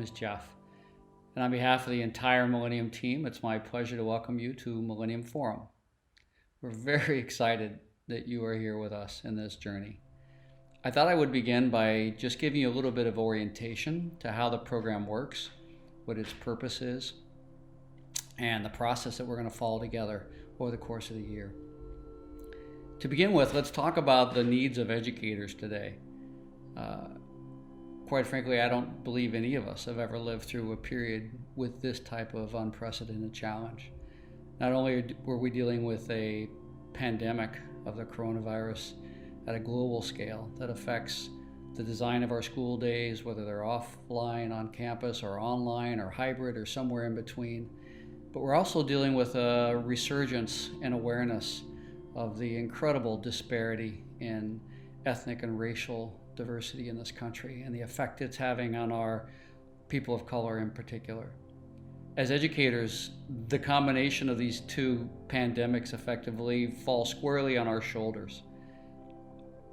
is Jeff, and on behalf of the entire Millennium team, it's my pleasure to welcome you to Millennium Forum. We're very excited that you are here with us in this journey. I thought I would begin by just giving you a little bit of orientation to how the program works, what its purpose is, and the process that we're going to follow together over the course of the year. To begin with, let's talk about the needs of educators today. Quite frankly, I don't believe any of us have ever lived through a period with this type of unprecedented challenge. Not only were we dealing with a pandemic of the coronavirus at a global scale that affects the design of our school days, whether they're offline on campus or online or hybrid or somewhere in between, but we're also dealing with a resurgence and awareness of the incredible disparity in ethnic and racial diversity in this country and the effect it's having on our people of color in particular. As educators, the combination of these two pandemics effectively falls squarely on our shoulders.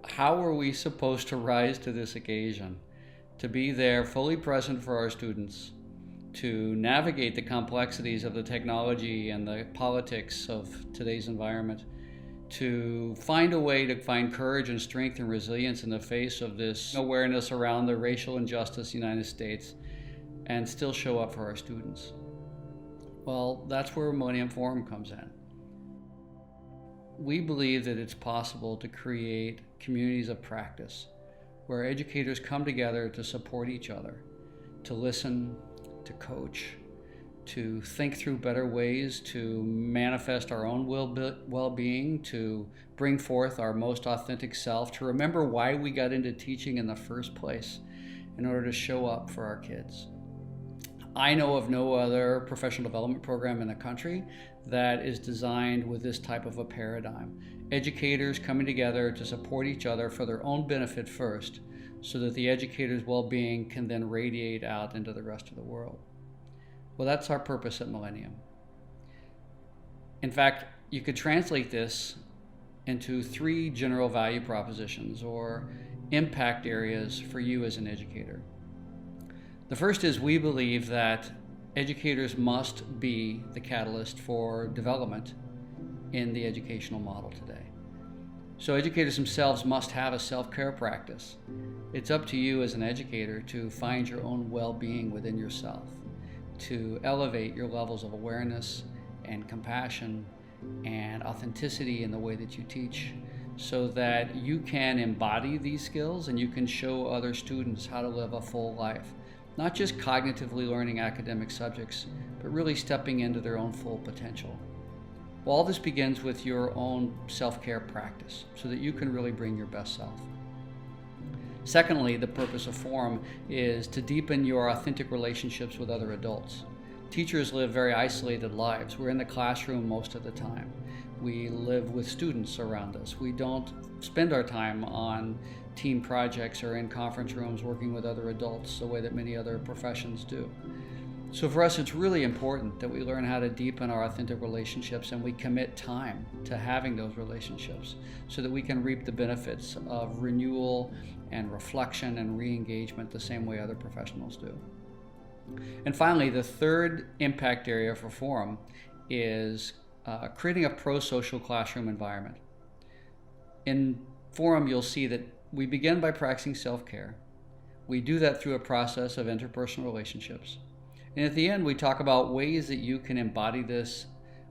How are we supposed to rise to this occasion, to be there fully present for our students, to navigate the complexities of the technology and the politics of today's environment, to find a way to find courage and strength and resilience in the face of this awareness around the racial injustice in the United States, and still show up for our students? Well, that's where Millennium Forum comes in. We believe that it's possible to create communities of practice where educators come together to support each other, to listen, to coach, to think through better ways to manifest our own well-being, to bring forth our most authentic self, to remember why we got into teaching in the first place in order to show up for our kids. I know of no other professional development program in the country that is designed with this type of a paradigm. Educators coming together to support each other for their own benefit first, so that the educator's well-being can then radiate out into the rest of the world. Well, that's our purpose at Millennium. In fact, you could translate this into 3 general value propositions or impact areas for you as an educator. The first is we believe that educators must be the catalyst for development in the educational model today. So educators themselves must have a self-care practice. It's up to you as an educator to find your own well-being within yourself, to elevate your levels of awareness and compassion and authenticity in the way that you teach, so that you can embody these skills and you can show other students how to live a full life. Not just cognitively learning academic subjects, but really stepping into their own full potential. Well, all this begins with your own self-care practice so that you can really bring your best self. Secondly, the purpose of Forum is to deepen your authentic relationships with other adults. Teachers live very isolated lives. We're in the classroom most of the time. We live with students around us. We don't spend our time on team projects or in conference rooms working with other adults the way that many other professions do. So for us, it's really important that we learn how to deepen our authentic relationships and we commit time to having those relationships so that we can reap the benefits of renewal and reflection and re-engagement the same way other professionals do. And finally, the third impact area for Forum is creating a pro-social classroom environment. In Forum, you'll see that we begin by practicing self-care. We do that through a process of interpersonal relationships. And at the end, we talk about ways that you can embody this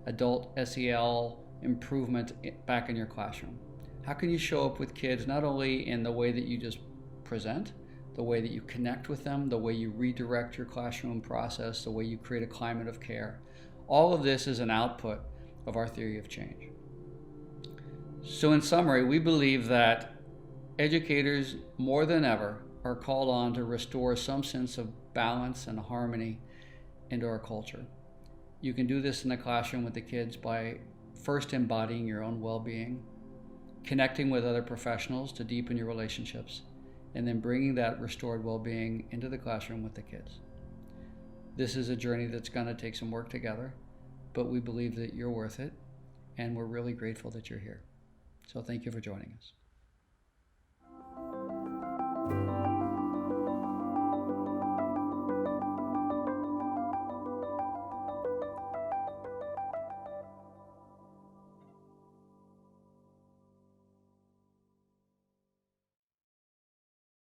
adult SEL improvement back in your classroom. How can you show up with kids not only in the way that you just present, the way that you connect with them, the way you redirect your classroom process, the way you create a climate of care. All of this is an output of our theory of change. So in summary, we believe that educators more than ever are called on to restore some sense of balance and harmony into our culture. You can do this in the classroom with the kids by first embodying your own well-being, connecting with other professionals to deepen your relationships, and then bringing that restored well-being into the classroom with the kids. This is a journey that's going to take some work together, but we believe that you're worth it, and we're really grateful that you're here. So thank you for joining us.